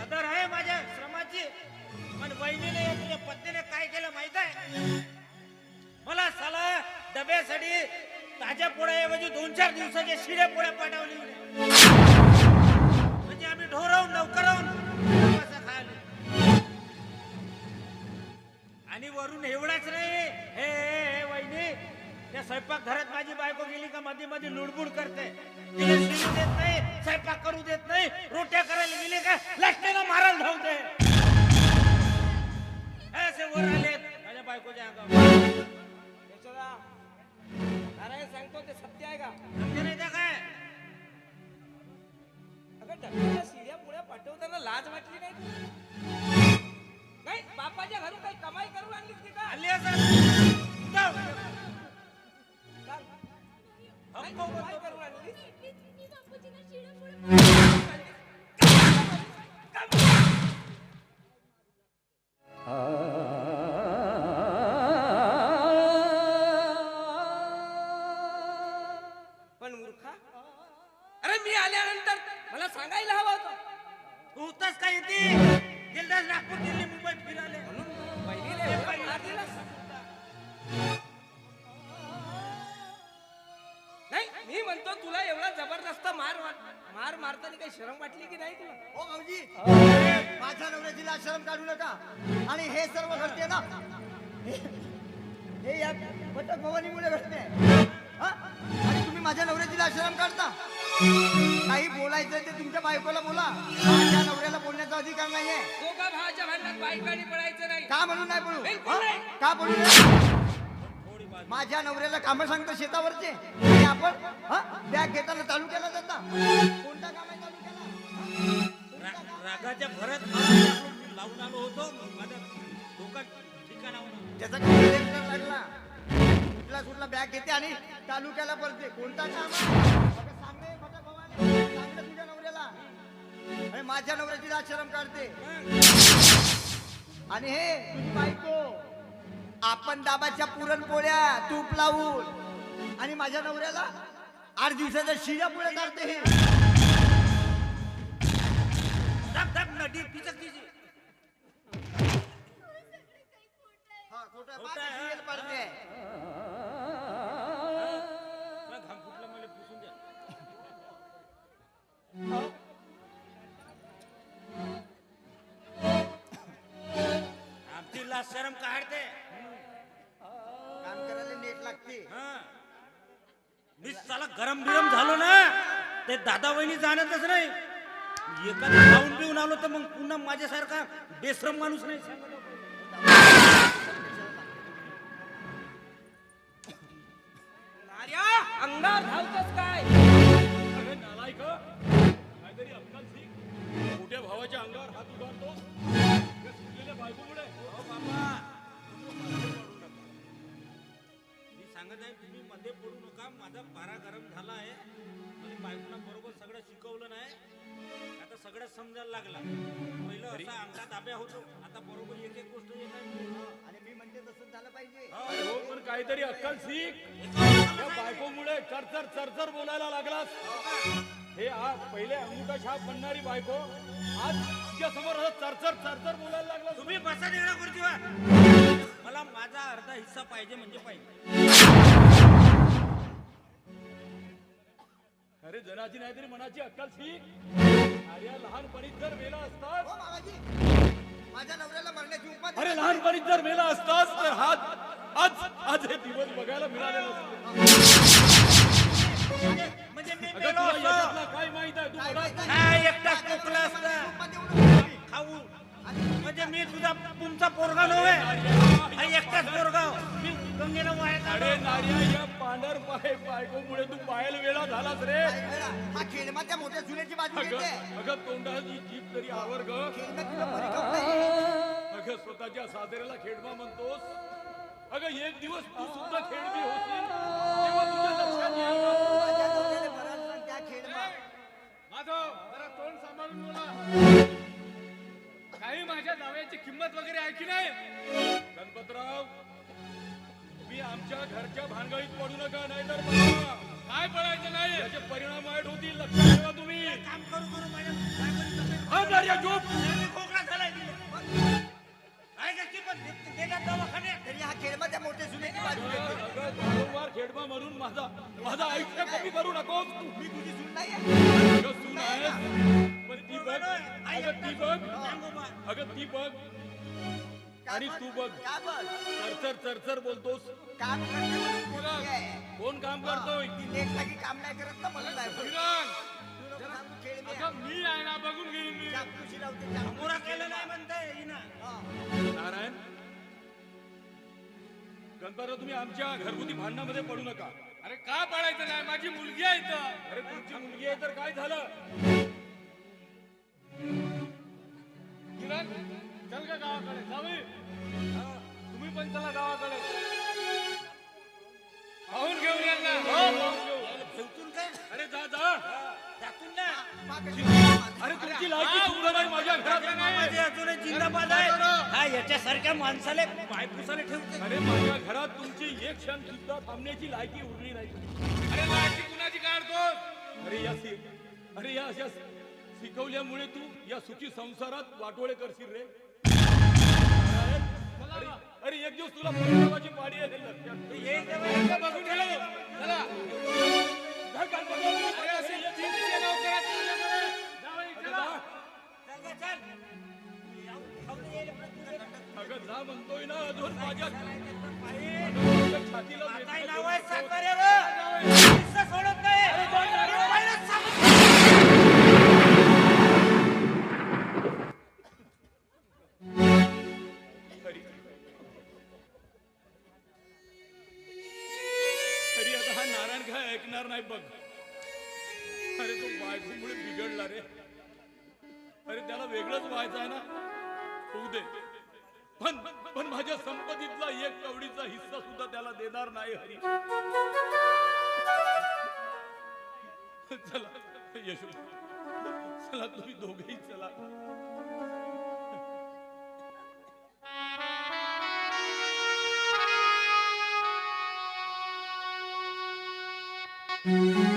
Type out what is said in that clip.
कदर आहे माझ्या श्रमाची. पण वहिनीने तुझ्या पत्नीने काय केलं माहित आहे? मला साला डब्यासाठी ताज्या पोळ्याऐवजी 2-4 दिवसाच्या शिड्या पोळ्या पाठवली. म्हणजे आम्ही ढोरावून नौकरावून खायला. आणि वरून एवढाच नाही, हे वहिनी त्या स्वयंपाक घरात माझी बायको गेली का मध्ये मध्ये लुडबुड करते. तिला शिरू देत नाही, स्वयंपाक करू देत नाही. रोट्या करायला गेले का लाटण्याला मारायला धावते. असे वर आले माझ्या बायकोच्या अंगावर. नारायण सांगतो ते सत्य आहे का? सत्य नाही त्या काय? अगं डब्याला शिड्या पुढ्या पाठवताना लाज वाटली नाही? नाही बापाच्या घरून काही कमाई करून आणली की का? आली असं कमाई करून आणली. पण मूर्खा, अरे मी आल्यानंतर मला सांगायला हवं होतं. तू होतास का इथे? दिलदास नागपूर दिल्ली मुंबई फिराले म्हणून बहिणीने मार दिलास. नाही मी म्हणतो तुला एवढा जबरदस्त मार मारताना काही शरम वाटली की नाही तुला? हो भाऊजी, माझ्या नवऱ्याची लाज शरम काढू नका. आणि हे सर्व घडते ना, हे या भटक भवानीमुळे घडते. आणि तुम्ही माझ्या नवऱ्याची लाज शरम काढता. काही बोलायचं ते तुमच्या बायकोला बोला. माझ्या नवऱ्याला बोलण्याचा अधिकार नाहीये. दोघा भावाच्या भांडणात बायकांनी पडायचं नाही. का म्हणून नाही बोलू? बिलकुल नाही. का बोलू नये? माझ्या नवऱ्याला कामं सांगतो शेतावरचे, आणि आपण बॅग घेताना चालू केला जाता. कोणता काम आहे चालू केला? रागाच्या भरत लावून आलो होतो. माझ्या डोका ठिकाणावर त्याचा काय लागला? कुठला बॅग घेते आणि तालुक्याला पडते. कोणता काम सांगे तुझ्या नवऱ्याला? आणि माझ्या नवऱ्याची लाज शरम काढते. आणि हे तुझी बायको आपण दाबाच्या पुरणपोळ्या तूप लावून, आणि माझ्या नवऱ्याला 8 दिवसाच्या शिड्या पोळ्या काढते. हे धप धप नदी पिचक तिची. खोटं आहे. पडते. घाम फुटला मला पुसून द्या. आमची लाज शरम काढते. काम करायला नेट लागते. मी साला गरम बिरम झालो ना, ते दादा वहिनी जाणतच नाही. एखादा खाऊन पिऊन आलो तर मग पुन्हा माझ्यासारखा बेश्रम माणूस नाही. नार्या, अंगावर धावतोस काय? अरे नालायक, काहीतरी अक्कल शिक. मोठ्या भावाच्या अंगावर हात उगारतो या सुटलेल्या बायकोमुळे. हो बाबा, मी सांगत आहे तुम्ही मध्ये पडू नका. माझा पारा गरम झाला आहे. आणि बायकोला बरोबर सगळं शिकवलं नाही, आता सगळं समजायला लागला. पहिलं असा अंगात आब्या होतो, आता बरोबर एक एक गोष्ट येत आहे. आणि मी म्हणते तसं झालं पाहिजे. अरे हो, पण काहीतरी अक्कल शिक. या बायकोमुळे चरचर चरचर बोलायला लागलास. हे पहिले अंगुठा छाप बनणारी बायको आज तुझ्या समोर चरचर चरचर बोलायला लागला. तुम्ही बसा देणार खुर्चीवर. मला माझा अर्धा हिस्सा पाहिजे म्हणजे पाहिजे. अरे जनाची नाही तरी मनाची अक्कल शिक. अरे लहानपणीच जर मेला असतास, हो बाबाजी, माझ्या नवऱ्याला मरण्याची उपाधी. अरे लहानपणीच जर मेला असतास तर आज आज हे दिवस बघायला मिळाले नसते. म्हणजे मी अगं मेलो तुला असतो. याच्यातलं काय माहित आहे? तू मला काय एकटाच कोकला असता खाऊ. म्हणजे मी तुमचा पोरगा नव्हे, एकटाच पोरगा. मी गंगेला वाया अरे नार्या, या पांढर बायकोमुळे तू पायाला वेळा झालास रे. हा खेळमा त्या मोठ्या चुलीची बाजू घेते. अगं तोंडाची जीभ तरी आवर ग. खेळमा तुला बरी काम नाही. अगं स्वतःच्या सासऱ्याला खेडमा म्हणतोस. अगं एक दिवस तू सुद्धा खेडमी होशील तेव्हा तुझ्या लक्षात येईल का? माझ्या नवऱ्याला बराच सांग त्या खेळमा. माधव, जरा तोंड सांभाळून बोला. काही माझ्या जावयाची किंमत वगैरे आहे की नाही? गणपतराव, तुम्ही आमच्या घरच्या भानगडीत पडू नका, नाहीतर बघा, काय पडायचं नाही. याचे परिणाम वाईट होतील, लक्षात ठेवा तुम्ही. काम करू करू माझ्या हा, नार्या, चूप. देवा म्हणून माझा आयुष्य कमी करू नकोस तू. मी तुझी सून नाही आहे. अगं सून आहेस, पण ती बघ, अगं ती बघ, अगं ती बघ आणि तू बघ. का बघ चरचर चरचर बोलतोस. काम करते म्हणून बोलती आहे. कोण काम करतोय? ती लेक लागी काम नाही करत ना मला नाही बोलत. किरण, तू नको सांगू, खेळ मी अगं मी आहे ना, बघून घेईन मी. चापलूसी लावते, चापलूसी. पुरा केलं नाही म्हणताय हिनं. हा. नारायण, गणपतराव तुम्ही आमच्या घरगुती भांडणामध्ये पडू नका. अरे का पडायचं नाही, माझी मुलगी आहे इथं. अरे तुमची मुलगी आहे तर काय झालं? किरण चल का गावाकडे जाऊया. तुम्ही पण चला गावाकडे, पाहून घेऊन या ना. हो, पाहून घेऊ. ठेवतून काय अरे जा जा. त्यातून ना अरे तुमची लायकी सुद्धा नाही माझ्या घरात नाही. माझे अजूनही जिंदाबाद आहे. हा याच्यासारख्या माणसाला पायपुसाला ठेवते. अरे माझ्या घरात तुमची एक क्षण सुद्धा थांबण्याची लायकी उरली नाही. अरे लायकी कुणाची काढतो? अरे या अशा शिकवल्यामुळे तू या सुखी संसारात वाटोळे करशील रे. अरे एक दिवस तुला परिणामाची पाडी आहे लक्षात. बघून ठेव. चला. अरे असे तीनशे नोकर आहेत तुझ्याकडे. जावई, चला. अगं जा म्हणतोय ना, अजून माझ्या छातीला काय नाव आहे सातबाऱ्यावर? किस्सा सोडत नाही. पहिलंच सांगतो. तरी आता हा नारायण काय ऐकणार नाही बघ. अरे तो बायकोमुळे बिघडला रे. अरे त्याला वेगळंच व्हायचं आहे ना, होऊ दे. पण माझ्या संपत्तीतला एक कवडीचा हिस्सा सुद्धा त्याला देणार नाही हरी. चला यशो, चला तुम्ही दोघेही चला. Thank you.